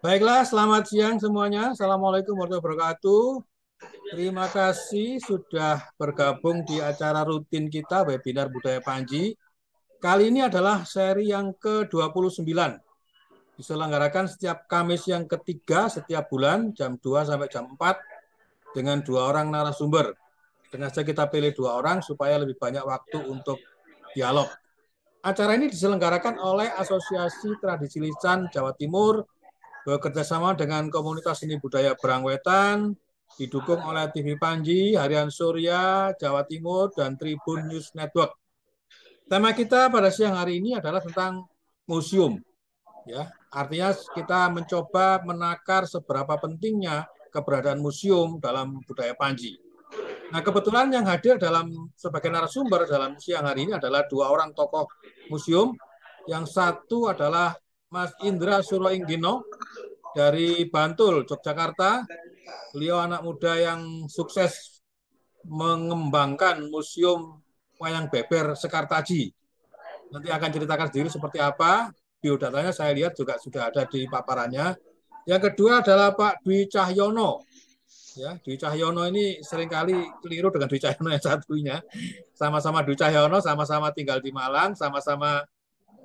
Baiklah, selamat siang semuanya. Assalamualaikum warahmatullahi wabarakatuh. Terima kasih sudah bergabung di acara rutin kita, webinar Budaya Panji. Kali ini adalah seri yang ke-29. Diselenggarakan setiap Kamis yang ketiga setiap bulan, jam 2 sampai jam 4, dengan dua orang narasumber. Sengaja kita pilih dua orang supaya lebih banyak waktu untuk dialog. Acara ini diselenggarakan oleh Asosiasi Tradisi Lisan Jawa Timur, bekerjasama dengan komunitas seni budaya Berangwetan, didukung oleh TV Panji, Harian Surya, Jawa Timur, dan Tribun News Network. Tema kita pada siang hari ini adalah tentang museum. Ya, artinya kita mencoba menakar seberapa pentingnya keberadaan museum dalam budaya Panji. Nah, kebetulan yang hadir dalam sebagai narasumber dalam siang hari ini adalah dua orang tokoh museum. Yang satu adalah Mas Indra Suroinggino dari Bantul, Yogyakarta. Beliau anak muda yang sukses mengembangkan Museum Wayang Beber Sekartaji. Nanti akan ceritakan sendiri seperti apa. Biodatanya saya lihat juga sudah ada di paparannya. Yang kedua adalah Pak Dwi Cahyono. Ya, Dwi Cahyono ini seringkali keliru dengan Dwi Cahyono yang satunya. Sama-sama Dwi Cahyono, sama-sama tinggal di Malang, sama-sama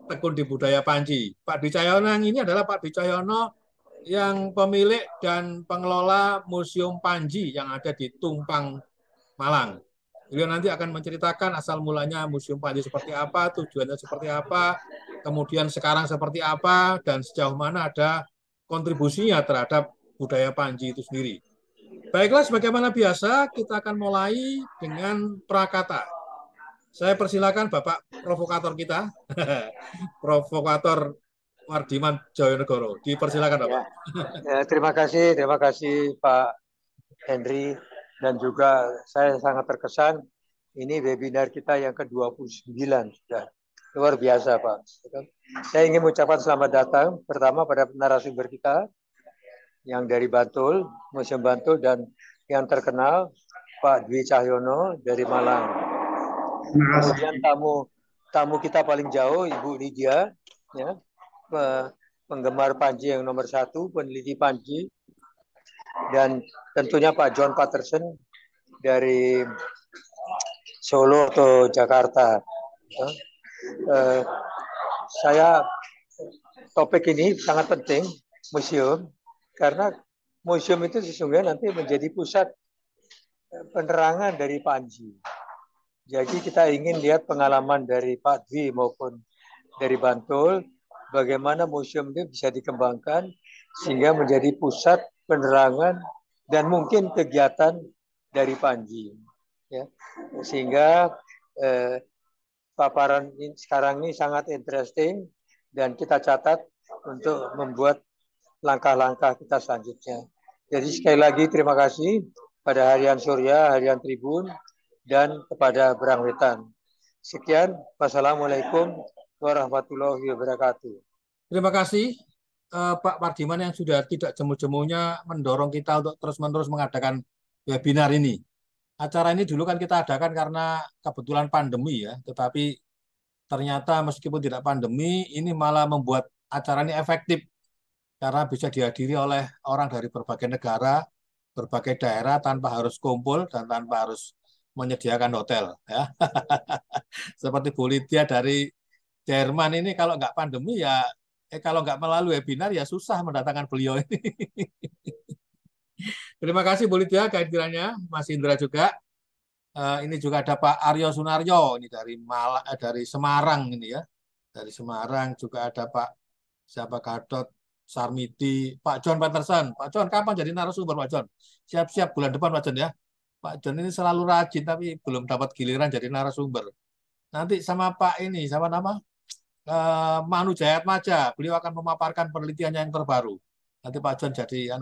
tekun di budaya Panji. Pak Dwi Cahyono yang ini adalah Pak Dwi Cahyono yang pemilik dan pengelola Museum Panji yang ada di Tumpang, Malang. Beliau nanti akan menceritakan asal mulanya Museum Panji seperti apa, tujuannya seperti apa, kemudian sekarang seperti apa, dan sejauh mana ada kontribusinya terhadap budaya Panji itu sendiri. Baiklah, sebagaimana biasa, kita akan mulai dengan prakata. Saya persilakan Bapak provokator kita, provokator Wardiman Joyonegoro. Dipersilakan Bapak. Ya, terima kasih Pak Henry, dan juga saya sangat terkesan ini webinar kita yang ke-29 sudah. Luar biasa Pak. Saya ingin mengucapkan selamat datang pertama pada narasumber kita yang dari Bantul, Museum Bantul, dan yang terkenal Pak Dwi Cahyono dari Malang. Kemudian tamu kita paling jauh Ibu Lydia, ya, penggemar Panji yang nomor 1, peneliti Panji, dan tentunya Pak John Patterson dari Solo atau Jakarta. Saya topik ini sangat penting, museum, karena museum itu sesungguhnya nanti menjadi pusat penerangan dari Panji. Jadi kita ingin lihat pengalaman dari Pak Dwi maupun dari Bantul, bagaimana museum ini bisa dikembangkan sehingga menjadi pusat penerangan dan mungkin kegiatan dari Panji. Ya. Sehingga paparan ini, sekarang ini sangat interesting, dan kita catat untuk membuat langkah-langkah kita selanjutnya. Jadi sekali lagi terima kasih pada Harian Surya, Harian Tribun, dan kepada Berangwetan. Sekian, wassalamualaikum warahmatullahi wabarakatuh. Terima kasih Pak Pardiman yang sudah tidak jemu-jemunya mendorong kita untuk terus-menerus mengadakan webinar ini. Acara ini dulu kan kita adakan karena kebetulan pandemi ya, tetapi ternyata meskipun tidak pandemi, ini malah membuat acara ini efektif karena bisa dihadiri oleh orang dari berbagai negara, berbagai daerah tanpa harus kumpul dan tanpa harus menyediakan hotel. Ya. Seperti Bu Lydia dari Jerman ini kalau nggak pandemi ya, kalau nggak melalui webinar ya susah mendatangkan beliau ini. Terima kasih Bu Lydia kehadirannya, Mas Indra juga. Ini juga ada Pak Aryo Sunaryo ini dari Semarang ini ya. Dari Semarang juga ada Pak siapa Gadot Sarmidi, Pak John Patterson. Pak John kapan jadi narasumber Pak John? Siap-siap bulan depan Pak John ya. Pak John ini selalu rajin tapi belum dapat giliran jadi narasumber. Nanti sama Pak ini, sama nama Manu Jayatmaja, beliau akan memaparkan penelitiannya yang terbaru. Nanti Pak John jadi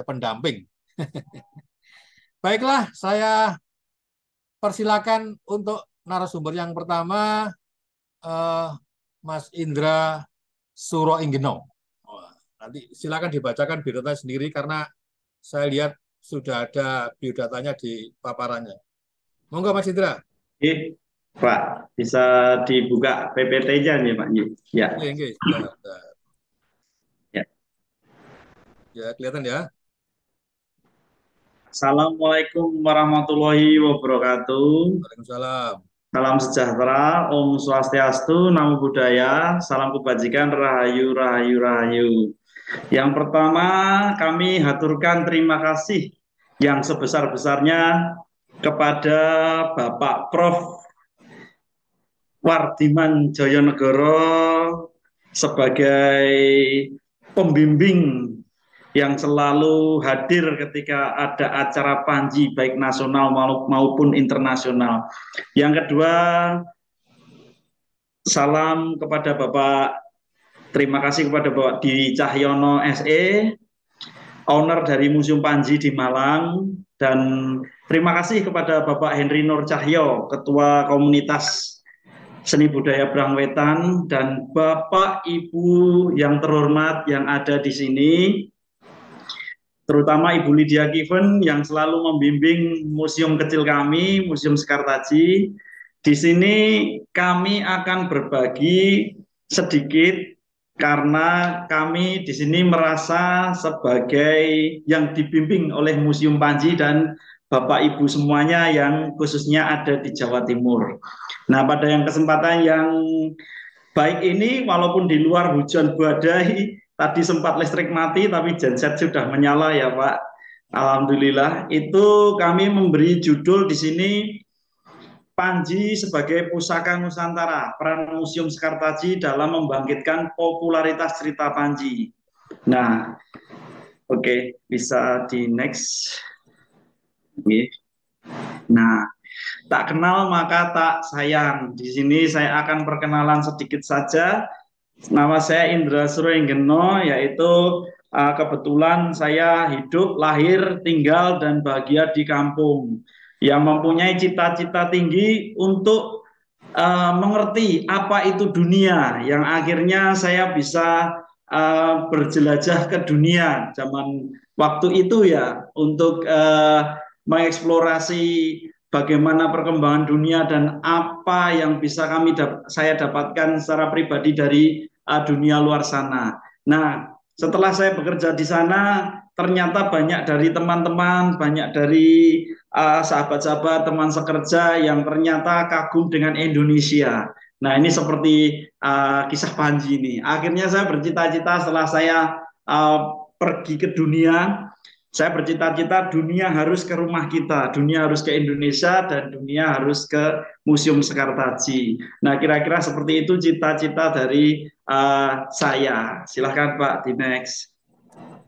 pendamping. Baiklah, saya persilakan untuk narasumber yang pertama, Mas Indra Suroinggeno. Nanti silakan dibacakan biodatanya sendiri karena saya lihat sudah ada biodatanya di paparannya. Monggo Mas Indra. Oke, Pak, bisa dibuka PPT-nya nih Pak. Ya. Oke. Ya. Ya, kelihatan ya. Assalamualaikum warahmatullahi wabarakatuh. Waalaikumsalam. Salam sejahtera, Om Swastiastu, Namo Buddhaya, salam kebajikan, Rahayu, Rahayu, Rahayu. Yang pertama, kami haturkan terima kasih yang sebesar-besarnya kepada Bapak Prof. Wardiman Joyonegoro sebagai pembimbing yang selalu hadir ketika ada acara Panji baik nasional maupun internasional. Yang kedua, salam kepada Bapak, terima kasih kepada Bapak Dwi Cahyono SE, owner dari Museum Panji di Malang, dan terima kasih kepada Bapak Henry Nur Cahyo, Ketua Komunitas Seni Budaya Brangwetan, dan Bapak Ibu yang terhormat yang ada di sini, terutama Ibu Lydia Given yang selalu membimbing museum kecil kami, Museum Sekartaji. Di sini kami akan berbagi sedikit karena kami di sini merasa sebagai yang dibimbing oleh Museum Panji dan Bapak Ibu semuanya yang khususnya ada di Jawa Timur. Nah, pada yang kesempatan yang baik ini, walaupun di luar hujan badai, tadi sempat listrik mati, tapi genset sudah menyala ya Pak. Alhamdulillah, itu kami memberi judul di sini Panji sebagai Pusaka Nusantara, peran Museum Sekartaji dalam membangkitkan popularitas cerita Panji. Nah, oke, bisa di next. Oke. Nah, tak kenal maka tak sayang. Di sini saya akan perkenalan sedikit saja. Nama saya Indra Surenggeno, yaitu kebetulan saya hidup, lahir, tinggal, dan bahagia di kampung yang mempunyai cita-cita tinggi untuk mengerti apa itu dunia, yang akhirnya saya bisa berjelajah ke dunia zaman waktu itu ya, untuk mengeksplorasi bagaimana perkembangan dunia dan apa yang bisa saya dapatkan secara pribadi dari dunia luar sana. Nah, setelah saya bekerja di sana, ternyata banyak dari teman-teman, banyak dari sahabat-sahabat, teman sekerja yang ternyata kagum dengan Indonesia. Nah, ini seperti kisah Panji ini. Akhirnya saya bercita-cita setelah saya pergi ke dunia, saya bercita-cita dunia harus ke rumah kita, dunia harus ke Indonesia, dan dunia harus ke Museum Sekartaji. Nah, kira-kira seperti itu cita-cita dari saya. Silahkan Pak, di next.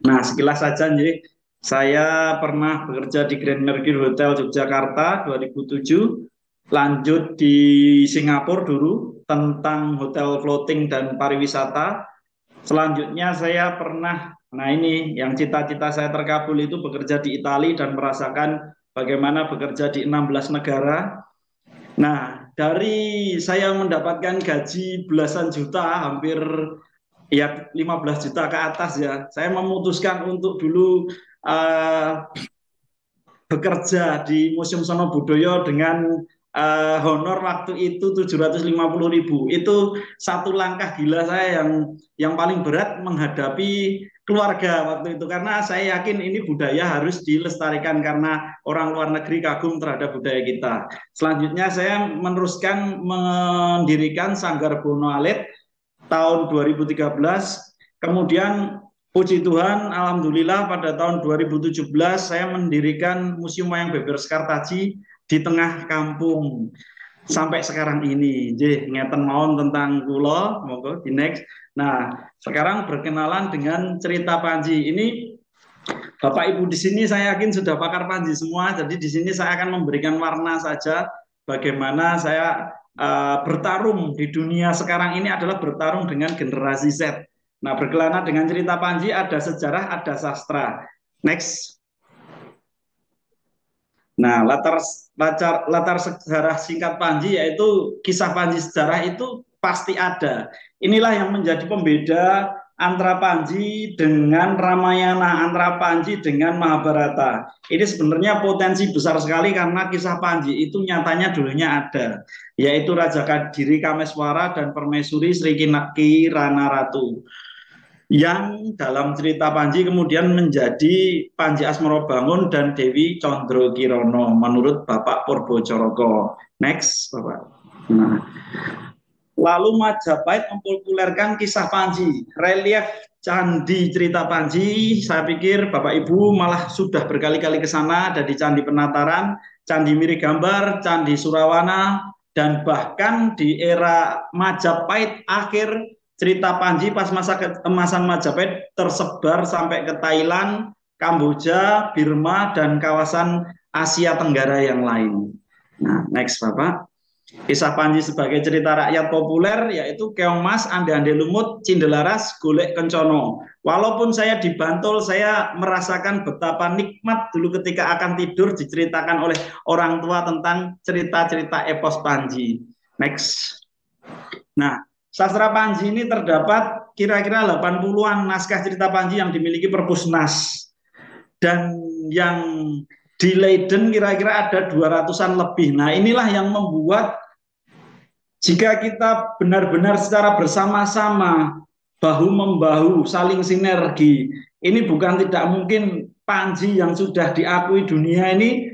Nah, sekilas saja nih, saya pernah bekerja di Grand Mercure Hotel Yogyakarta 2007, lanjut di Singapura dulu tentang hotel floating dan pariwisata. Selanjutnya saya pernah, nah ini yang cita-cita saya terkabul itu bekerja di Italia dan merasakan bagaimana bekerja di 16 negara. Nah, dari saya mendapatkan gaji belasan juta, hampir ya 15 juta ke atas ya, saya memutuskan untuk dulu bekerja di Museum Sono Budoyo dengan honor waktu itu 750.000. Itu satu langkah gila saya yang paling berat menghadapi keluarga waktu itu, karena saya yakin ini budaya harus dilestarikan karena orang luar negeri kagum terhadap budaya kita. Selanjutnya saya meneruskan mendirikan Sanggar Bono Alit tahun 2013. Kemudian puji Tuhan, alhamdulillah pada tahun 2017 saya mendirikan Museum Wayang Beber Sekartaji di tengah kampung sampai sekarang ini. Jadi ngeten mawon tentang kula, monggo di next. Nah, sekarang berkenalan dengan cerita Panji. Ini Bapak Ibu di sini saya yakin sudah pakar Panji semua. Jadi di sini saya akan memberikan warna saja bagaimana saya bertarung di dunia sekarang ini adalah bertarung dengan generasi Z. Nah, berkelana dengan cerita Panji, ada sejarah, ada sastra. Next. Nah, latar sejarah singkat Panji, yaitu kisah Panji sejarah itu pasti ada. Inilah yang menjadi pembeda antara Panji dengan Ramayana, antara Panji dengan Mahabharata. Ini sebenarnya potensi besar sekali karena kisah Panji itu nyatanya dulunya ada, yaitu Raja Kadiri Kameswara dan Permaisuri Sri Kirana Ratu. yang dalam cerita Panji kemudian menjadi Panji Asmorobangun dan Dewi Condro Kirono menurut Bapak Purbocoroko. Next, Bapak. Nah, lalu Majapahit mempopulerkan kisah Panji, relief Candi cerita Panji. Saya pikir Bapak Ibu malah sudah berkali-kali ke sana, ada di Candi Penataran, Candi Mirigambar, Candi Surawana, dan bahkan di era Majapahit akhir, cerita Panji pas masa keemasan Majapahit tersebar sampai ke Thailand, Kamboja, Birma, dan kawasan Asia Tenggara yang lain. Nah, next Bapak. Kisah Panji sebagai cerita rakyat populer yaitu Keong Mas, Ande-ande lumut, Cindelaras, Golek Kencono. Walaupun saya di Bantul, saya merasakan betapa nikmat dulu ketika akan tidur diceritakan oleh orang tua tentang cerita-cerita epos Panji. Next. Nah, sastra Panji ini terdapat kira-kira 80-an naskah cerita Panji yang dimiliki Perpusnas. Dan yang di Leiden kira-kira ada 200-an lebih. Nah, inilah yang membuat jika kita benar-benar secara bersama-sama, bahu-membahu, saling sinergi, ini bukan tidak mungkin Panji yang sudah diakui dunia ini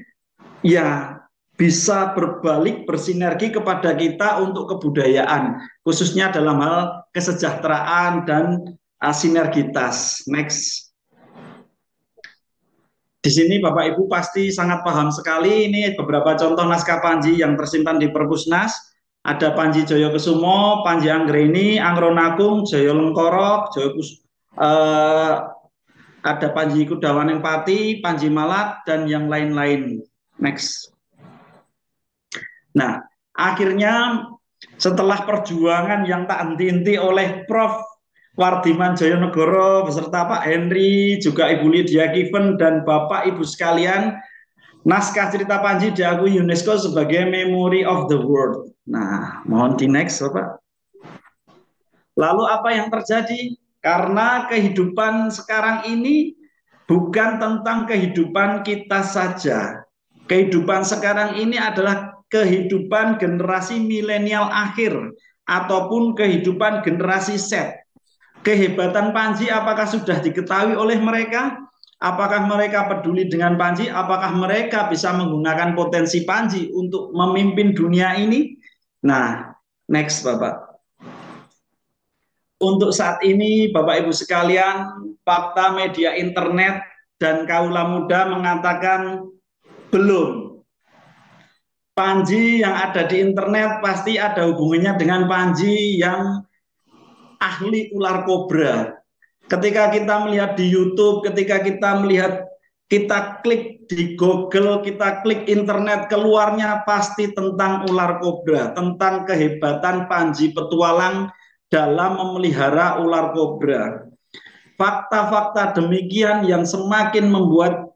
ya bisa berbalik bersinergi kepada kita untuk kebudayaan, khususnya dalam hal kesejahteraan dan sinergitas. Next. Di sini Bapak Ibu pasti sangat paham sekali, ini beberapa contoh naskah Panji yang tersimpan di Perpusnas. Ada Panji Joyo Kesumo, Panji Anggreni, Angronakung, Joyo Lengkorok, ada Panji Kudawaneng Pati, Panji Malat, dan yang lain-lain. Next. Nah, akhirnya setelah perjuangan yang tak henti-henti oleh Prof. Wardiman Joyonegoro beserta Pak Henry, juga Ibu Lydia Kiven dan Bapak Ibu sekalian, naskah cerita Panji diakui UNESCO sebagai Memory of the World. Nah, mohon di next Bapak. Lalu apa yang terjadi? Karena kehidupan sekarang ini bukan tentang kehidupan kita saja. Kehidupan sekarang ini adalah kehidupan generasi milenial akhir ataupun kehidupan generasi Z. Kehebatan Panji apakah sudah diketahui oleh mereka? Apakah mereka peduli dengan Panji? Apakah mereka bisa menggunakan potensi Panji untuk memimpin dunia ini? Nah, next Bapak. Untuk saat ini Bapak Ibu sekalian, fakta media internet dan kaula muda mengatakan belum. Panji yang ada di internet pasti ada hubungannya dengan Panji yang ahli ular kobra. Ketika kita melihat di YouTube, ketika kita melihat, kita klik di Google, kita klik internet, keluarnya pasti tentang ular kobra, tentang kehebatan Panji Petualang dalam memelihara ular kobra. Fakta-fakta demikian yang semakin membuat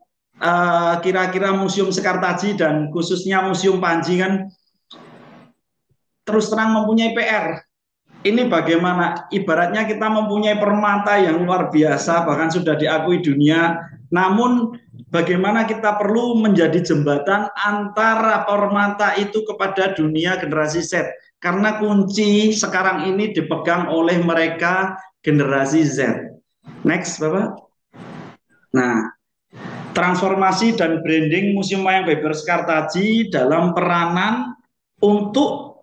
kira-kira Museum Sekartaji dan khususnya Museum Panji kan terus terang mempunyai PR. Ini bagaimana ibaratnya kita mempunyai permata yang luar biasa, bahkan sudah diakui dunia, namun bagaimana kita perlu menjadi jembatan antara permata itu kepada dunia generasi Z, karena kunci sekarang ini dipegang oleh mereka generasi Z. Next Bapak. Nah, transformasi dan branding Museum Wayang Beber Sekartaji dalam peranan untuk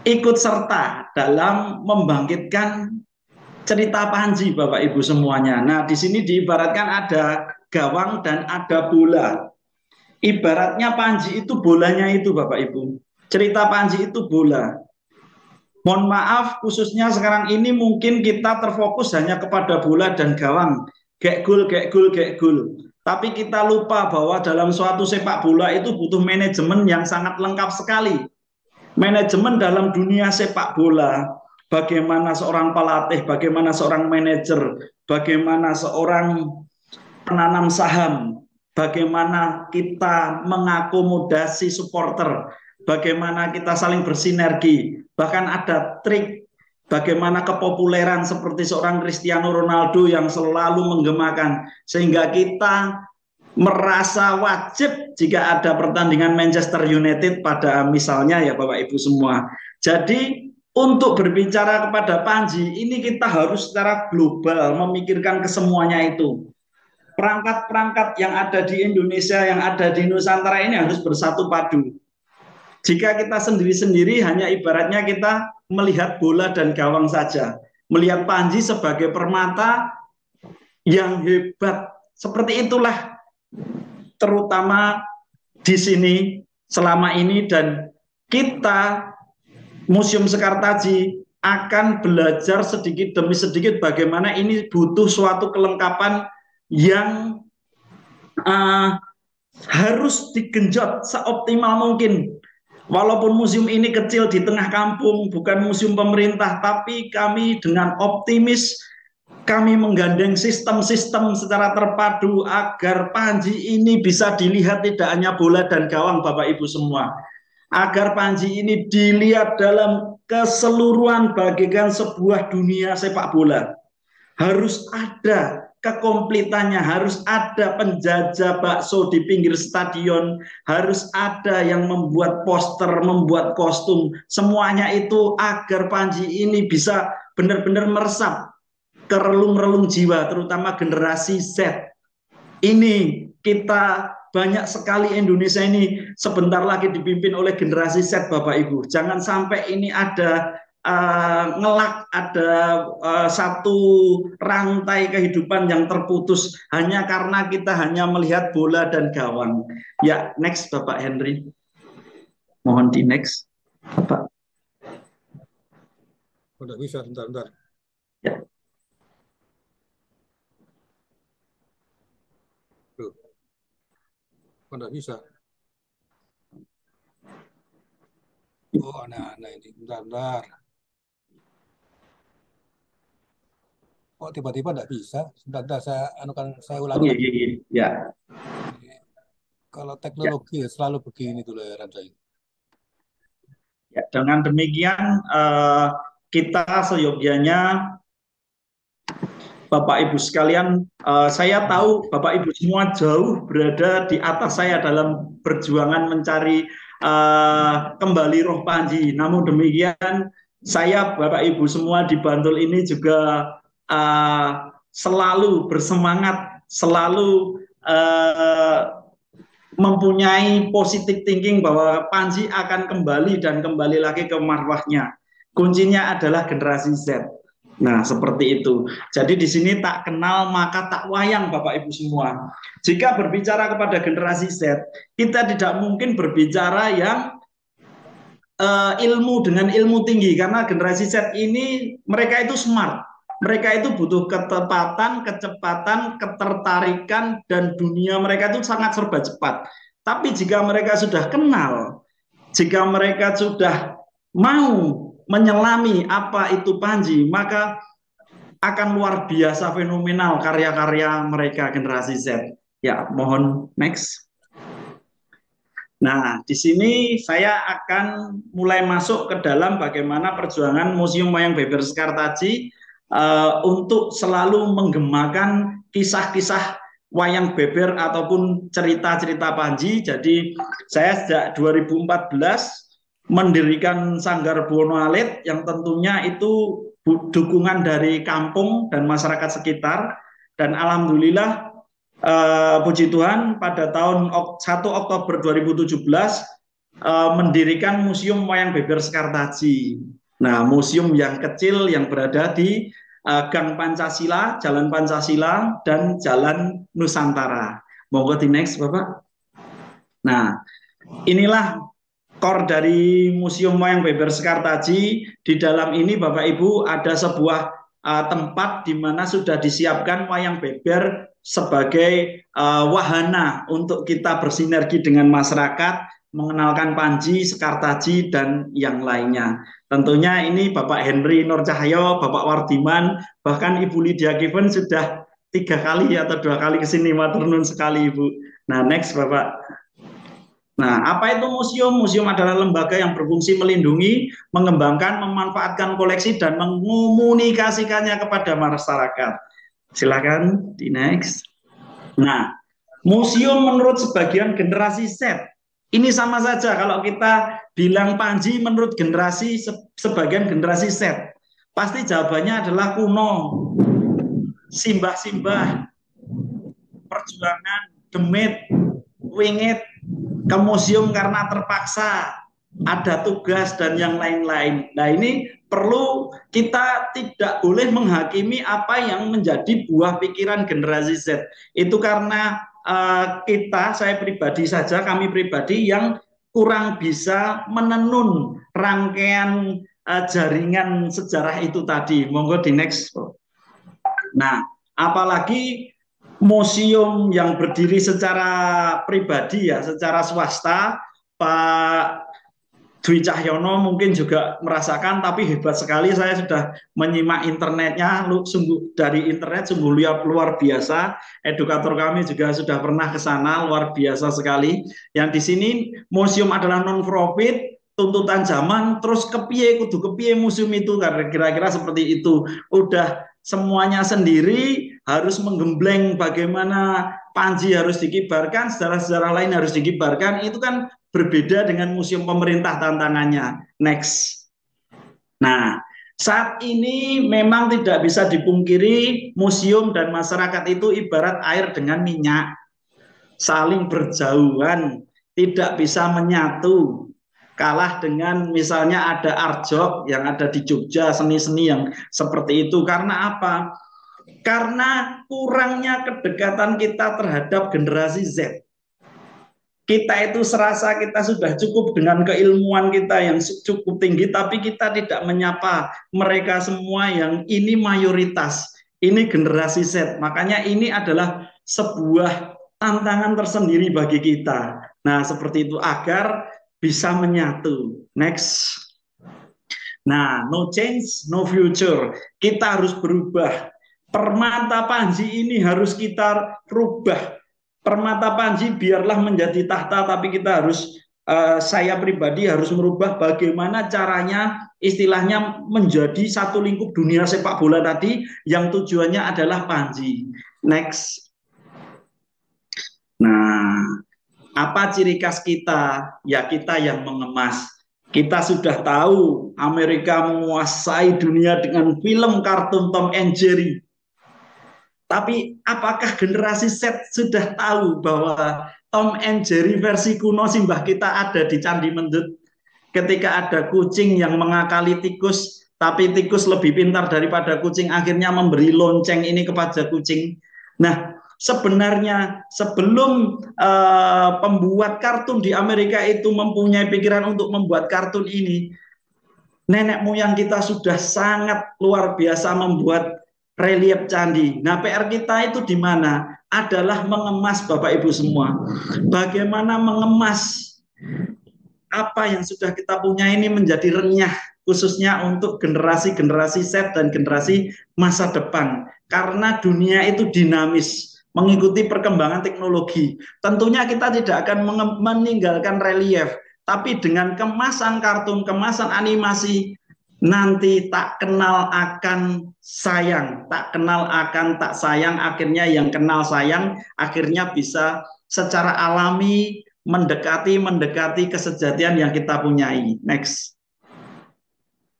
ikut serta dalam membangkitkan cerita Panji Bapak Ibu semuanya. Nah, di sini diibaratkan ada gawang dan ada bola. Ibaratnya Panji itu bolanya itu Bapak Ibu. Cerita Panji itu bola. Mohon maaf khususnya sekarang ini mungkin kita terfokus hanya kepada bola dan gawang. Gek gol, gek gol, gek gol. Tapi kita lupa bahwa dalam suatu sepak bola itu butuh manajemen yang sangat lengkap sekali. Manajemen dalam dunia sepak bola, bagaimana seorang pelatih, bagaimana seorang manajer, bagaimana seorang penanam saham, bagaimana kita mengakomodasi supporter, bagaimana kita saling bersinergi, bahkan ada trik bagaimana kepopuleran seperti seorang Cristiano Ronaldo yang selalu menggemakan, sehingga kita merasa wajib jika ada pertandingan Manchester United pada misalnya ya Bapak Ibu semua. Jadi untuk berbicara kepada Panji, ini kita harus secara global memikirkan kesemuanya itu. Perangkat-perangkat yang ada di Indonesia, yang ada di Nusantara ini harus bersatu padu. Jika kita sendiri-sendiri hanya ibaratnya kita melihat bola dan gawang saja, melihat Panji sebagai permata yang hebat. Seperti itulah terutama di sini selama ini, dan kita Museum Sekartaji akan belajar sedikit demi sedikit bagaimana ini butuh suatu kelengkapan yang harus digenjot seoptimal mungkin. Walaupun museum ini kecil di tengah kampung, bukan museum pemerintah, tapi kami dengan optimis kami menggandeng sistem-sistem secara terpadu agar Panji ini bisa dilihat tidak hanya bola dan gawang, Bapak Ibu semua. Agar Panji ini dilihat dalam keseluruhan bagaikan sebuah dunia sepak bola. Harus ada kekomplitannya, harus ada penjajah bakso di pinggir stadion, harus ada yang membuat poster, membuat kostum, semuanya itu agar Panji ini bisa benar-benar meresap ke relung-relung jiwa, terutama generasi Z. Ini kita banyak sekali Indonesia ini sebentar lagi dipimpin oleh generasi Z, Bapak Ibu. Jangan sampai ini ada ngelak, ada satu rantai kehidupan yang terputus hanya karena kita hanya melihat bola dan gawang. Ya, next Bapak Henry. Mohon di next, Bapak. Udah bisa, bentar. Ya. Nggak bisa. Oh, nah ini bentar. Oh, tiba-tiba nggak bisa. Sebentar, saya ulangi. Ya. Kalau teknologi selalu begini tuh ya, Ranjai. Ya, dengan demikian kita seyogianya Bapak Ibu sekalian, saya tahu Bapak Ibu semua jauh berada di atas saya dalam perjuangan mencari kembali roh Panji. Namun demikian, saya Bapak Ibu semua di Bantul ini juga selalu bersemangat, selalu mempunyai positive thinking bahwa Panji akan kembali dan kembali lagi ke marwahnya. Kuncinya adalah generasi Z. Nah, seperti itu. Jadi di sini tak kenal maka tak wayang, Bapak Ibu semua. Jika berbicara kepada generasi Z, kita tidak mungkin berbicara yang ilmu dengan ilmu tinggi, karena generasi Z ini mereka itu smart. Mereka itu butuh ketepatan, kecepatan, ketertarikan, dan dunia mereka itu sangat serba cepat. Tapi jika mereka sudah kenal, jika mereka sudah mau menyelami apa itu Panji, maka akan luar biasa fenomenal karya-karya mereka generasi Z. Ya, mohon next. Nah, di sini saya akan mulai masuk ke dalam bagaimana perjuangan Museum Wayang Beber Sekartaji untuk selalu menggemakan kisah-kisah wayang beber ataupun cerita-cerita Panji. Jadi saya sejak 2014 mendirikan Sanggar Buwono Alit yang tentunya itu dukungan dari kampung dan masyarakat sekitar, dan alhamdulillah puji Tuhan pada tahun 1 Oktober 2017 mendirikan Museum Wayang Beber Sekartaji. Nah, museum yang kecil yang berada di Gang Pancasila, Jalan Pancasila, dan Jalan Nusantara. Monggo di next, Bapak. Nah, inilah core dari Museum Wayang Beber Sekartaji. Di dalam ini Bapak Ibu ada sebuah tempat di mana sudah disiapkan wayang beber sebagai wahana untuk kita bersinergi dengan masyarakat, mengenalkan Panji, Sekartaji, dan yang lainnya. Tentunya ini Bapak Henry Nur Cahyo, Bapak Wardiman, bahkan Ibu Lydia Given sudah 3 kali atau 2 kali ke sini, matur nuwun sekali Ibu. Nah, next Bapak. Nah, apa itu museum? Museum adalah lembaga yang berfungsi melindungi, mengembangkan, memanfaatkan koleksi, dan mengomunikasikannya kepada masyarakat. Silakan di next. Nah, museum menurut sebagian generasi Z, ini sama saja kalau kita bilang Panji menurut generasi sebagian generasi Z, pasti jawabannya adalah kuno, simbah-simbah, perjuangan, demit, wingit, ke museum karena terpaksa, ada tugas dan yang lain-lain. Nah, ini perlu kita tidak boleh menghakimi apa yang menjadi buah pikiran generasi Z. Itu karena saya pribadi saja, kami pribadi yang kurang bisa menenun rangkaian jaringan sejarah itu tadi. Monggo di next. Nah, apalagi museum yang berdiri secara pribadi ya, secara swasta, Pak Dwi Cahyono mungkin juga merasakan, tapi hebat sekali, saya sudah menyimak internetnya, sungguh dari internet sungguh luar biasa. Edukator kami juga sudah pernah ke sana, luar biasa sekali. Yang di sini museum adalah non profit, tuntutan zaman, terus kudu kepiye museum itu, karena kira-kira seperti itu. Udah semuanya sendiri, harus menggembleng bagaimana Panji harus dikibarkan, sejarah-sejarah lain harus dikibarkan, itu kan berbeda dengan museum pemerintah tantangannya. Next. Nah, saat ini memang tidak bisa dipungkiri museum dan masyarakat itu ibarat air dengan minyak, saling berjauhan, tidak bisa menyatu. Kalah dengan misalnya ada Arjok yang ada di Jogja, seni-seni yang seperti itu. Karena apa? Karena kurangnya kedekatan kita terhadap generasi Z. Kita itu serasa kita sudah cukup dengan keilmuan kita yang cukup tinggi, tapi kita tidak menyapa mereka semua yang ini mayoritas. Ini generasi Z. Makanya ini adalah sebuah tantangan tersendiri bagi kita. Nah, seperti itu agar bisa menyatu. Next. Nah, no change, no future. Kita harus berubah. Permata Panji ini harus kita rubah. Permata Panji biarlah menjadi tahta, tapi kita harus, saya pribadi harus merubah bagaimana caranya, istilahnya menjadi satu lingkup dunia sepak bola tadi, yang tujuannya adalah Panji. Next. Nah, apa ciri khas kita? Ya, kita yang mengemas. Kita sudah tahu Amerika menguasai dunia dengan film kartun Tom and Jerry. Tapi apakah generasi Z sudah tahu bahwa Tom and Jerry versi kuno simbah kita ada di Candi Mendut? Ketika ada kucing yang mengakali tikus, tapi tikus lebih pintar daripada kucing, akhirnya memberi lonceng ini kepada kucing. Nah, sebenarnya sebelum pembuat kartun di Amerika itu mempunyai pikiran untuk membuat kartun ini, nenek moyang kita sudah sangat luar biasa membuat relief candi. Nah, PR kita itu di mana? Adalah mengemas, Bapak Ibu semua. Bagaimana mengemas apa yang sudah kita punya ini menjadi renyah, khususnya untuk generasi-generasi Z dan generasi masa depan. Karena dunia itu dinamis, mengikuti perkembangan teknologi. Tentunya kita tidak akan meninggalkan relief, tapi dengan kemasan kartun, kemasan animasi, nanti tak kenal akan sayang, tak kenal akan tak sayang, akhirnya yang kenal sayang, akhirnya bisa secara alami mendekati kesejatian yang kita punyai. Next.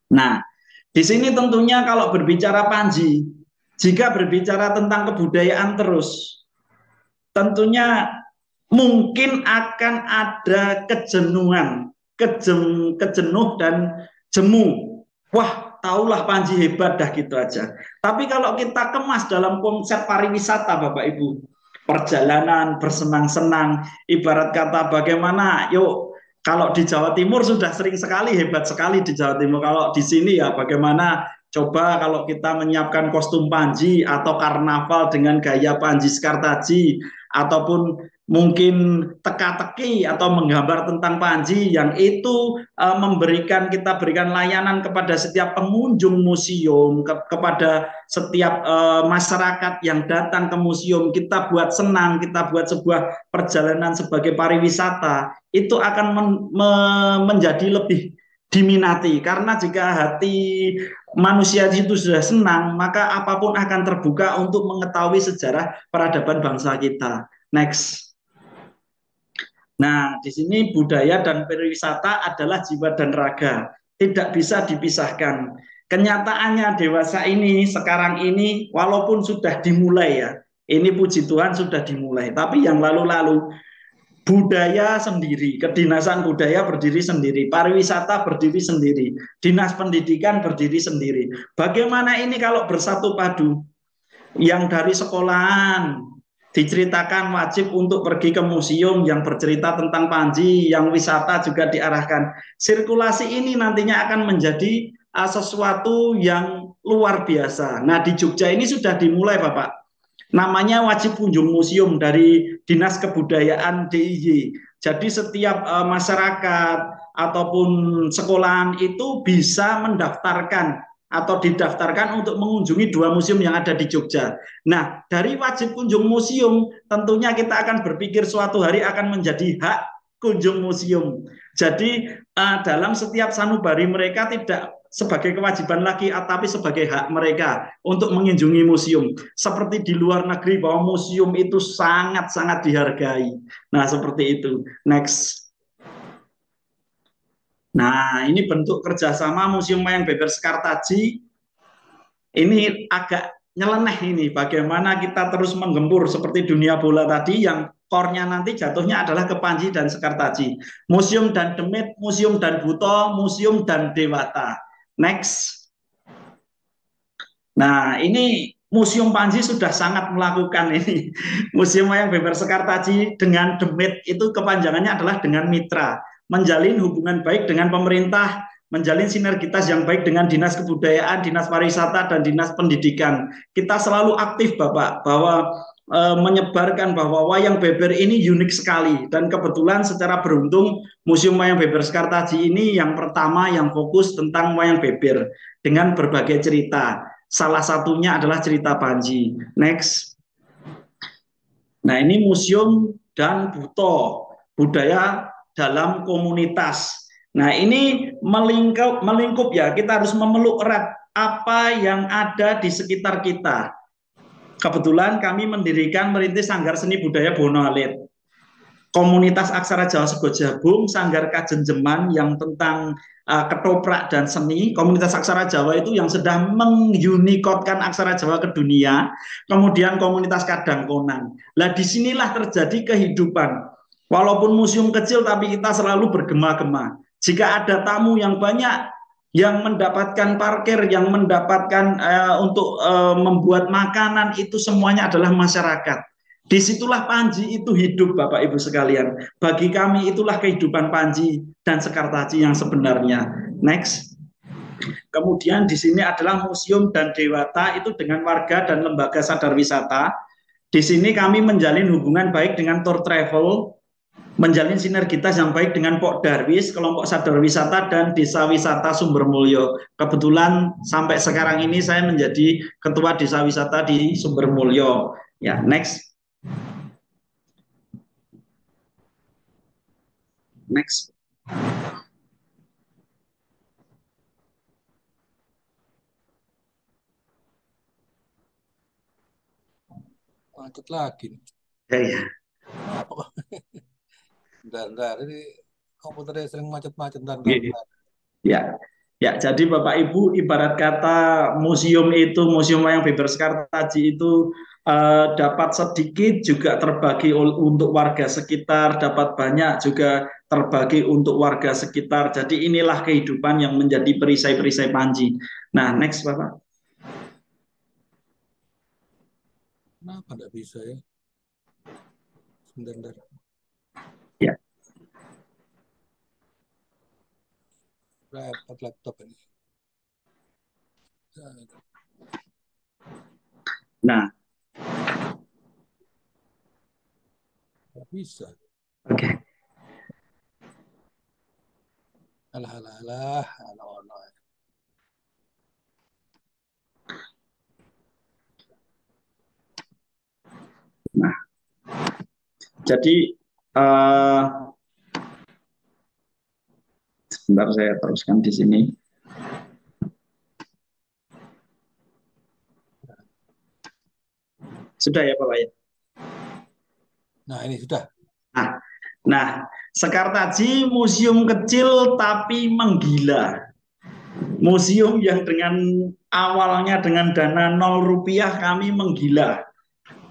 Nah, di sini tentunya kalau berbicara Panji, jika berbicara tentang kebudayaan terus, tentunya mungkin akan ada kejenuhan, kejenuh dan jemu. Wah, taulah Panji hebat dah gitu aja. Tapi kalau kita kemas dalam konsep pariwisata, Bapak Ibu, perjalanan bersenang-senang, ibarat kata bagaimana, yuk, kalau di Jawa Timur sudah sering sekali, hebat sekali di Jawa Timur. Kalau di sini ya bagaimana, coba kalau kita menyiapkan kostum Panji atau karnaval dengan gaya Panji Skartaji, ataupun mungkin teka-teki atau menggambar tentang Panji yang itu kita berikan layanan kepada setiap pengunjung museum, kepada setiap masyarakat yang datang ke museum, kita buat senang, kita buat sebuah perjalanan sebagai pariwisata, itu akan menjadi lebih diminati, karena jika hati manusia itu sudah senang, maka apapun akan terbuka untuk mengetahui sejarah peradaban bangsa kita. Next. Nah, di sini budaya dan pariwisata adalah jiwa dan raga, tidak bisa dipisahkan. Kenyataannya dewasa ini, sekarang ini, walaupun sudah dimulai ya, ini puji Tuhan sudah dimulai, tapi yang lalu-lalu budaya sendiri, kedinasan budaya berdiri sendiri, pariwisata berdiri sendiri, dinas pendidikan berdiri sendiri. Bagaimana ini kalau bersatu padu? Yang dari sekolahan diceritakan wajib untuk pergi ke museum yang bercerita tentang Panji, yang wisata juga diarahkan. Sirkulasi ini nantinya akan menjadi sesuatu yang luar biasa. Nah, di Jogja ini sudah dimulai, Bapak. Namanya wajib kunjung museum dari Dinas Kebudayaan DIY. Jadi setiap masyarakat ataupun sekolahan itu bisa mendaftarkan atau didaftarkan untuk mengunjungi 2 museum yang ada di Jogja. Nah, dari wajib kunjung museum, tentunya kita akan berpikir suatu hari akan menjadi hak kunjung museum. Jadi dalam setiap sanubari mereka tidak sebagai kewajiban lagi, tapi sebagai hak mereka untuk mengunjungi museum. Seperti di luar negeri bahwa museum itu sangat-sangat dihargai. Nah, seperti itu. Next. Nah, ini bentuk kerjasama Museum Wayang Beber Sekartaji. Ini agak nyeleneh ini, bagaimana kita terus menggempur seperti dunia bola tadi yang core-nya nanti jatuhnya adalah ke Panji dan Sekartaji. Museum dan Demit, Museum dan Buto, Museum dan Dewata. Next. Nah, ini Museum Panji sudah sangat melakukan ini. Museum Wayang Beber Sekartaji dengan Demit itu kepanjangannya adalah dengan mitra. Menjalin hubungan baik dengan pemerintah, menjalin sinergitas yang baik dengan Dinas Kebudayaan, Dinas Pariwisata, dan Dinas Pendidikan. Kita selalu aktif, Bapak, bahwa menyebarkan bahwa wayang beber ini unik sekali, dan kebetulan secara beruntung Museum Wayang Beber Sekartaji ini yang pertama yang fokus tentang wayang beber dengan berbagai cerita. Salah satunya adalah cerita Panji. Next. Nah, ini museum dan buto, budaya dalam komunitas. Nah, ini melingkup ya, kita harus memeluk erat apa yang ada di sekitar kita. Kebetulan kami merintis Sanggar Seni Budaya Bonoalit. Komunitas Aksara Jawa Segojabung, Sanggar Kajenjeman yang tentang ketoprak dan seni, komunitas Aksara Jawa itu yang sedang mengunikotkan Aksara Jawa ke dunia, kemudian komunitas Kadangkonan. Nah, disinilah terjadi kehidupan. Walaupun museum kecil, tapi kita selalu bergema-gema. Jika ada tamu yang banyak, yang mendapatkan parkir, yang mendapatkan untuk membuat makanan, itu semuanya adalah masyarakat. Disitulah Panji itu hidup, Bapak Ibu sekalian. Bagi kami itulah kehidupan Panji dan Sekartaji yang sebenarnya. Next. Kemudian di sini adalah museum dan dewata itu dengan warga dan lembaga sadar wisata. Di sini kami menjalin hubungan baik dengan tour travel, menjalin sinergitas yang baik dengan Pok Darwis, kelompok sadar wisata, dan desa wisata Sumbermulyo. Kebetulan sampai sekarang ini saya menjadi ketua desa wisata di Sumbermulyo. Ya, next. Next. Macet lagi. Ya. Bentar, ini komputernya sering macet-macet. Ya. Ya, jadi Bapak Ibu, ibarat kata museum itu, Museum Wayang Beber Sekartaji itu dapat sedikit juga terbagi untuk warga sekitar, dapat banyak juga terbagi untuk warga sekitar. Jadi inilah kehidupan yang menjadi perisai-perisai Panji. Nah, next Bapak. Kenapa nggak bisa ya? Sebentar. Ya. Laptop ini. Nah. Nggak bisa. Oke. Alah. Nah, jadi sebentar saya teruskan di sini. Sudah ya Bapak ya? Nah, ini sudah. Nah, Nah, Sekartaji museum kecil tapi menggila. Museum yang dengan awalnya dengan dana 0 rupiah kami menggila.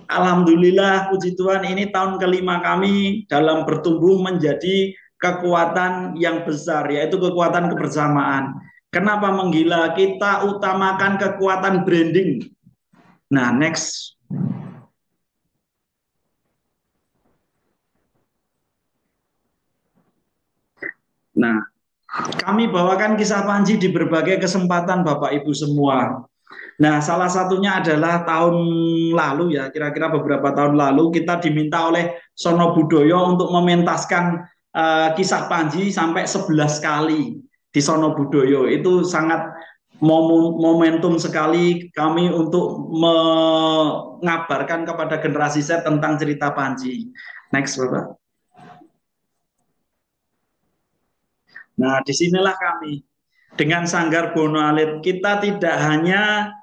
Alhamdulillah, puji Tuhan, ini tahun kelima kami dalam bertumbuh menjadi kekuatan yang besar, yaitu kekuatan kebersamaan. Kenapa menggila? Kita utamakan kekuatan branding. Nah, next. Nah, kami bawakan kisah Panji di berbagai kesempatan Bapak Ibu semua. Nah, salah satunya adalah tahun lalu ya, kira-kira beberapa tahun lalu kita diminta oleh Sono Budoyo untuk mementaskan kisah Panji sampai 11 kali di Sono Budoyo. Itu sangat momentum sekali kami untuk mengabarkan kepada generasi Z tentang cerita Panji. Next, Bapak. Nah, disinilah kami dengan Sanggar Bono Alit kita tidak hanya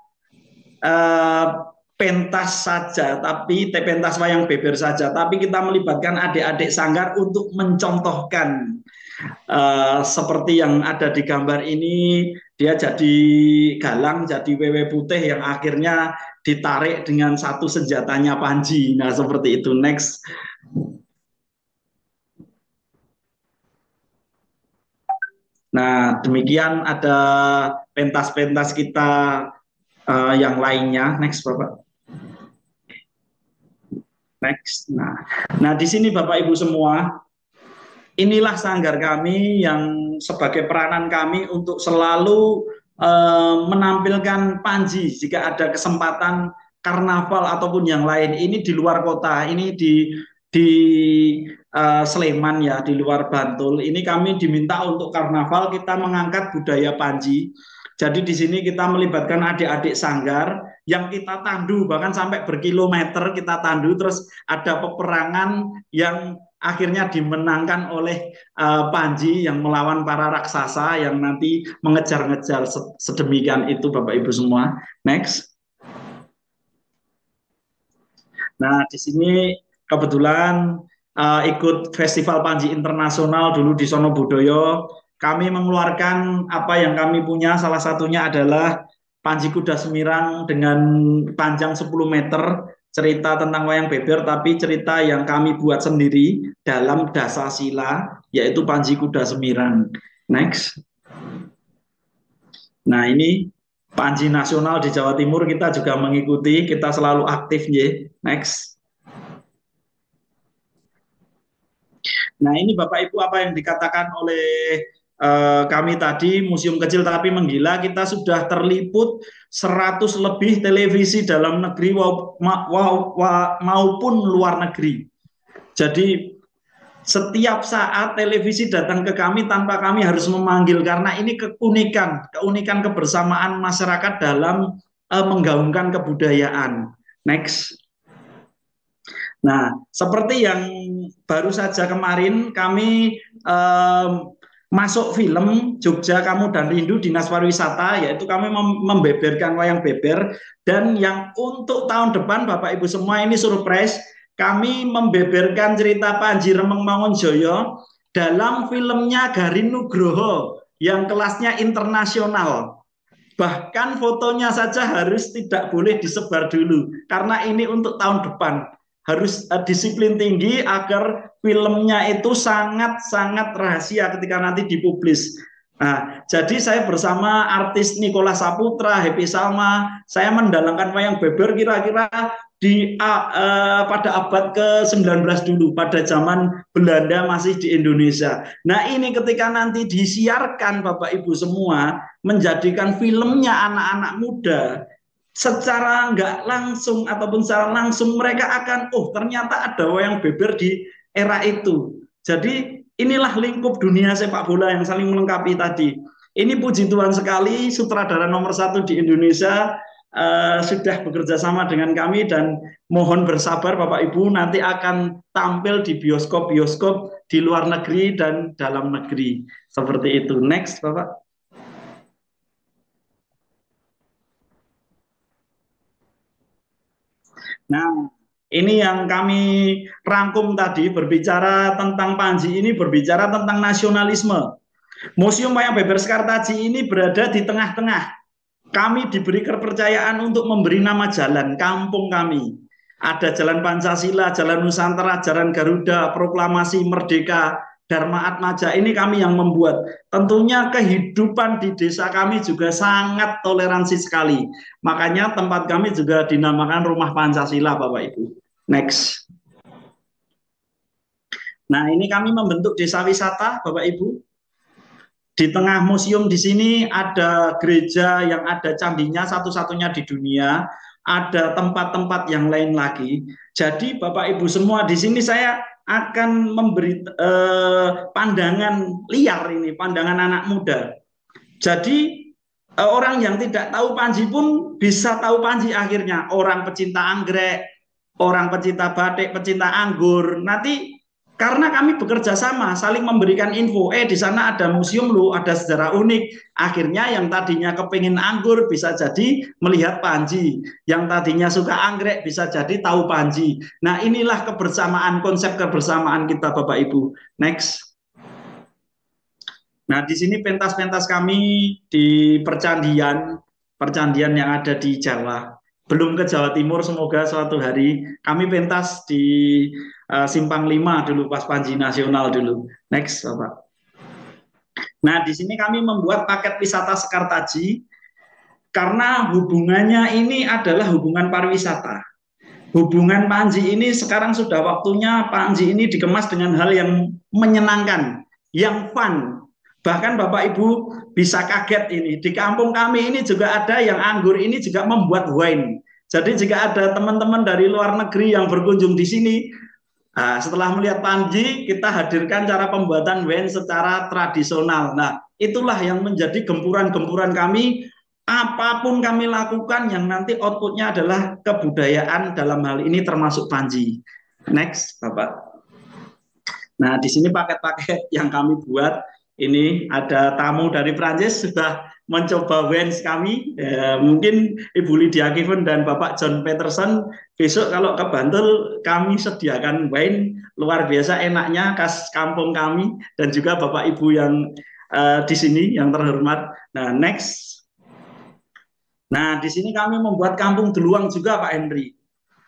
pentas saja, tapi pentas wayang beber saja, tapi kita melibatkan adik-adik sanggar untuk mencontohkan seperti yang ada di gambar ini. Dia jadi galang, jadi wewe putih yang akhirnya ditarik dengan satu senjatanya Panji. Nah, seperti itu. Next. Nah, demikian ada pentas-pentas kita yang lainnya. Next, Bapak. Next. Nah, di sini Bapak Ibu semua, inilah sanggar kami yang sebagai peranan kami untuk selalu menampilkan Panji jika ada kesempatan karnaval ataupun yang lain. Ini di luar kota, ini di Sleman ya, di luar Bantul. Ini kami diminta untuk karnaval kita mengangkat budaya Panji. Jadi di sini kita melibatkan adik-adik sanggar yang kita tandu, bahkan sampai berkilometer kita tandu, terus ada peperangan yang akhirnya dimenangkan oleh Panji yang melawan para raksasa yang nanti mengejar-ngejar sedemikian itu Bapak Ibu semua. Next. Nah, di sini kebetulan ikut Festival Panji Internasional dulu di Sono Budoyo. Kami mengeluarkan apa yang kami punya, salah satunya adalah Panji Kuda Semirang dengan panjang 10 meter, cerita tentang wayang beber, tapi cerita yang kami buat sendiri dalam dasasila, yaitu Panji Kuda Semirang. Next. Nah, ini Panji Nasional di Jawa Timur kita juga mengikuti, kita selalu aktif ya. Next. Nah, ini Bapak Ibu apa yang dikatakan oleh kami tadi, museum kecil tapi menggila, kita sudah terliput 100 lebih televisi dalam negeri maupun luar negeri. Jadi setiap saat televisi datang ke kami tanpa kami harus memanggil, karena ini keunikan kebersamaan masyarakat dalam menggaungkan kebudayaan. Next. Nah, seperti yang baru saja kemarin kami masuk film Jogja Kamu dan Rindu Dinas Pariwisata, yaitu kami membeberkan wayang beber, dan yang untuk tahun depan Bapak Ibu semua ini surprise, kami membeberkan cerita Panji Remeng Mangunjoyo dalam filmnya Garin Nugroho yang kelasnya internasional. Bahkan fotonya saja harus tidak boleh disebar dulu, karena ini untuk tahun depan. Harus disiplin tinggi agar filmnya itu sangat-sangat rahasia ketika nanti dipublis. Nah, jadi saya bersama artis Nikola Saputra, Happy Salma, saya mendalamkan wayang beber kira-kira pada abad ke-19 dulu, pada zaman Belanda masih di Indonesia. Nah, ini ketika nanti disiarkan Bapak Ibu semua, menjadikan filmnya anak-anak muda, secara nggak langsung ataupun secara langsung mereka akan, oh ternyata ada wayang beber di era itu. Jadi inilah lingkup dunia sepak bola yang saling melengkapi tadi. Ini puji Tuhan sekali, sutradara nomor 1 di Indonesia sudah bekerja sama dengan kami, dan mohon bersabar Bapak Ibu, nanti akan tampil di bioskop-bioskop di luar negeri dan dalam negeri. Seperti itu. Next, Bapak. Nah, Ini yang kami rangkum tadi, berbicara tentang Panji ini berbicara tentang nasionalisme. Museum Wayang Beber Sekartaji ini berada di tengah-tengah. Kami diberi kepercayaan untuk memberi nama jalan kampung kami. Ada Jalan Pancasila, Jalan Nusantara, Jalan Garuda, Proklamasi Merdeka, Dharma Atmaja. Ini kami yang membuat. Tentunya kehidupan di desa kami juga sangat toleransi sekali. Makanya tempat kami juga dinamakan Rumah Pancasila, Bapak Ibu. Next. Nah, ini kami membentuk desa wisata, Bapak Ibu. Di tengah museum di sini ada gereja yang ada candinya satu-satunya di dunia, ada tempat-tempat yang lain lagi. Jadi Bapak Ibu semua di sini saya akan memberi pandangan liar ini, pandangan anak muda. Jadi orang yang tidak tahu Panji pun bisa tahu Panji akhirnya. Orang pecinta anggrek, orang pecinta batik, pecinta anggur. Nanti karena kami bekerja sama, saling memberikan info. Di sana ada museum loh, ada sejarah unik. Akhirnya yang tadinya kepingin anggur bisa jadi melihat Panji. Yang tadinya suka anggrek bisa jadi tahu Panji. Nah, inilah kebersamaan, konsep kebersamaan kita, Bapak Ibu. Next. Nah, di sini pentas-pentas kami di percandian yang ada di Jawa. Belum ke Jawa Timur, semoga suatu hari kami pentas di Simpang 5 dulu pas Panji Nasional dulu. Next, Bapak. Nah, di sini kami membuat paket wisata Sekartaji karena hubungannya ini adalah hubungan pariwisata. Hubungan Panji ini sekarang sudah waktunya Panji ini dikemas dengan hal yang menyenangkan, yang fun. Bahkan Bapak Ibu bisa kaget ini. Di kampung kami ini juga ada yang anggur ini juga membuat wine. Jadi jika ada teman-teman dari luar negeri yang berkunjung di sini, setelah melihat Panji, kita hadirkan cara pembuatan wine secara tradisional. Nah, itulah yang menjadi gempuran-gempuran kami. Apapun kami lakukan yang nanti outputnya adalah kebudayaan dalam hal ini termasuk Panji. Next, Bapak. Nah, di sini paket-paket yang kami buat. Ini ada tamu dari Prancis sudah mencoba wines kami. Mungkin Ibu Lydia Kiven dan Bapak John Peterson besok kalau ke Bantul kami sediakan wine luar biasa enaknya khas kampung kami dan juga Bapak Ibu yang di sini yang terhormat. Nah, next. Nah, di sini kami membuat kampung deluang juga Pak Henry.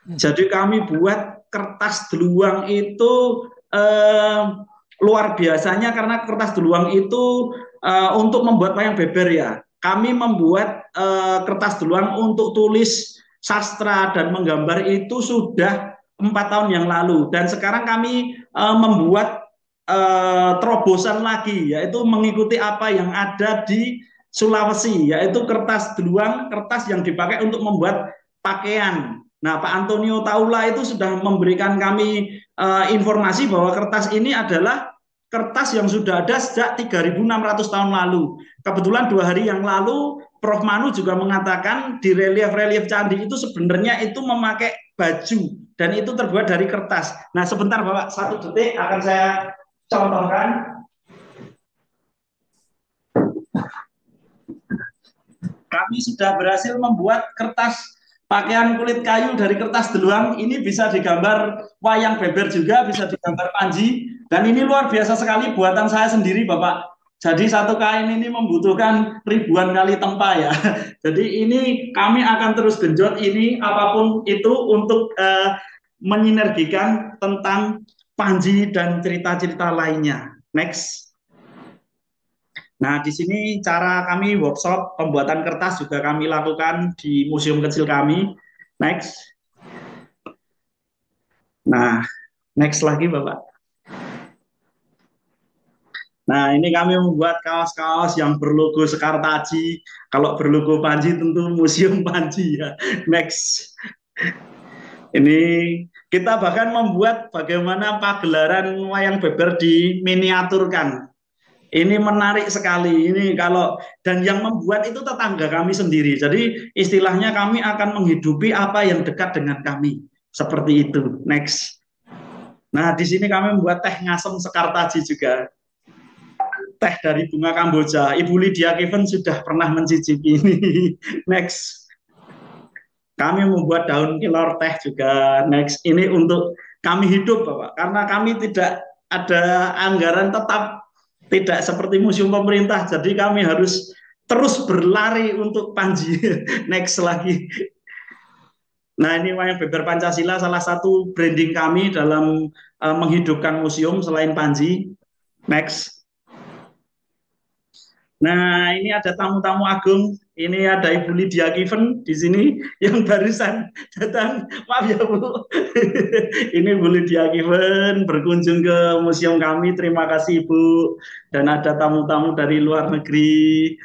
Jadi kami buat kertas deluang itu luar biasanya karena kertas deluang itu untuk membuat wayang beber ya. Kami membuat kertas deluang untuk tulis sastra dan menggambar itu sudah 4 tahun yang lalu. Dan sekarang kami membuat terobosan lagi, yaitu mengikuti apa yang ada di Sulawesi, yaitu kertas deluang, kertas yang dipakai untuk membuat pakaian. Nah, Pak Antonio Taula itu sudah memberikan kami informasi bahwa kertas ini adalah kertas yang sudah ada sejak 3.600 tahun lalu. Kebetulan 2 hari yang lalu Prof. Manu juga mengatakan di relief-relief candi itu sebenarnya itu memakai baju dan itu terbuat dari kertas. Nah, sebentar Bapak, 1 detik akan saya contohkan. Kami sudah berhasil membuat kertas pakaian kulit kayu dari kertas deluang. Ini bisa digambar wayang beber juga, bisa digambar Panji. Dan ini luar biasa sekali buatan saya sendiri, Bapak. Jadi 1 kain ini membutuhkan ribuan kali tempa ya. Jadi ini kami akan terus genjot ini apapun itu untuk menyinergikan tentang Panji dan cerita-cerita lainnya. Next. Nah, di sini cara kami workshop pembuatan kertas juga kami lakukan di museum kecil kami. Next. Nah, next lagi Bapak. Nah, ini kami membuat kaos-kaos yang berlogo Sekartaji. Kalau berlogo Panji tentu Museum Panji ya. Next. Ini kita bahkan membuat bagaimana pagelaran wayang beber diminiaturkan. Ini menarik sekali. Ini kalau dan yang membuat itu tetangga kami sendiri. Jadi istilahnya kami akan menghidupi apa yang dekat dengan kami. Seperti itu. Next. Nah, di sini kami membuat teh ngasem Sekartaji juga. Teh dari bunga Kamboja. Ibu Lydia Kiven sudah pernah mencicipi ini. Next. Kami membuat daun kelor teh juga. Next, ini untuk kami hidup, Bapak. Karena kami tidak ada anggaran tetap, tidak seperti museum pemerintah. Jadi kami harus terus berlari untuk Panji. Next lagi. Nah, ini wayang beber Pancasila salah satu branding kami dalam menghidupkan museum selain Panji. Next. Nah, ini ada tamu-tamu agung. Ini ada Ibu Lydia Given di sini yang barusan datang. Maaf ya, Bu. Ini Bu Lydia Given berkunjung ke museum kami. Terima kasih, Ibu. Dan ada tamu-tamu dari luar negeri.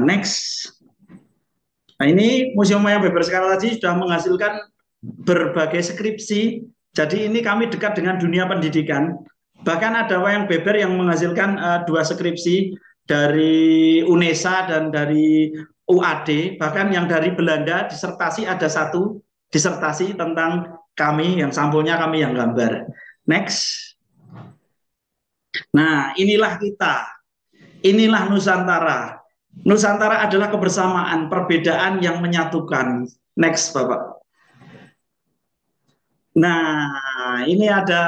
Next. Nah, ini Museum Wayang Beber Sekartaji sudah menghasilkan berbagai skripsi. Jadi ini kami dekat dengan dunia pendidikan. Bahkan ada wayang beber yang menghasilkan 2 skripsi dari UNESA dan dari UAD. Bahkan yang dari Belanda disertasi ada 1 disertasi tentang kami, yang sampulnya kami yang gambar. Next. Nah, inilah kita. Inilah Nusantara. Nusantara adalah kebersamaan, perbedaan yang menyatukan. Next, Bapak. Nah, ini ada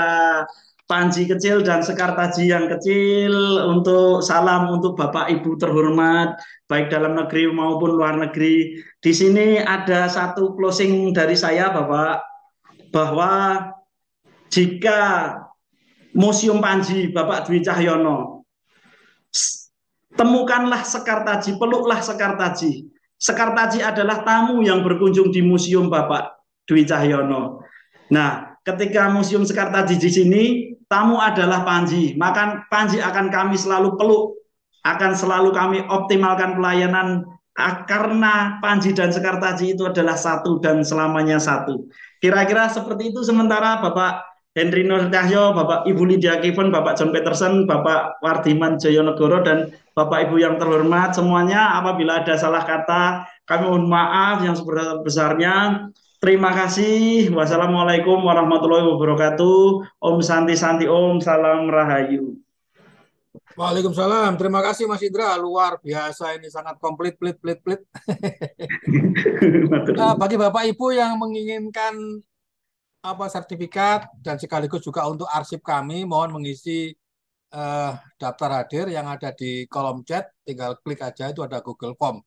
Panji kecil dan Sekartaji yang kecil untuk salam untuk Bapak Ibu terhormat, baik dalam negeri maupun luar negeri. Di sini ada satu closing dari saya, Bapak, bahwa jika Museum Panji Bapak Dwi Cahyono, temukanlah Sekartaji, peluklah Sekartaji. Sekartaji adalah tamu yang berkunjung di museum Bapak Dwi Cahyono. Nah, ketika Museum Sekartaji di sini, tamu adalah Panji. Maka Panji akan kami selalu peluk, akan selalu kami optimalkan pelayanan karena Panji dan Sekartaji itu adalah satu dan selamanya satu. Kira-kira seperti itu sementara Bapak Henry Nur Cahyo, Bapak Ibu Lydia Given, Bapak John Peterson, Bapak Wardiman Joyonegoro, dan Bapak Ibu yang terhormat semuanya. Apabila ada salah kata, kami mohon maaf yang sebesar-besarnya. Terima kasih. Wassalamualaikum warahmatullahi wabarakatuh. Om Santi Santi Om. Salam Rahayu. Waalaikumsalam. Terima kasih Mas Indra. Luar biasa ini, sangat komplit, plit. Bagi Bapak Ibu yang menginginkan sertifikat dan sekaligus juga untuk arsip kami, mohon mengisi daftar hadir yang ada di kolom chat. Tinggal klik aja, itu ada Google Form.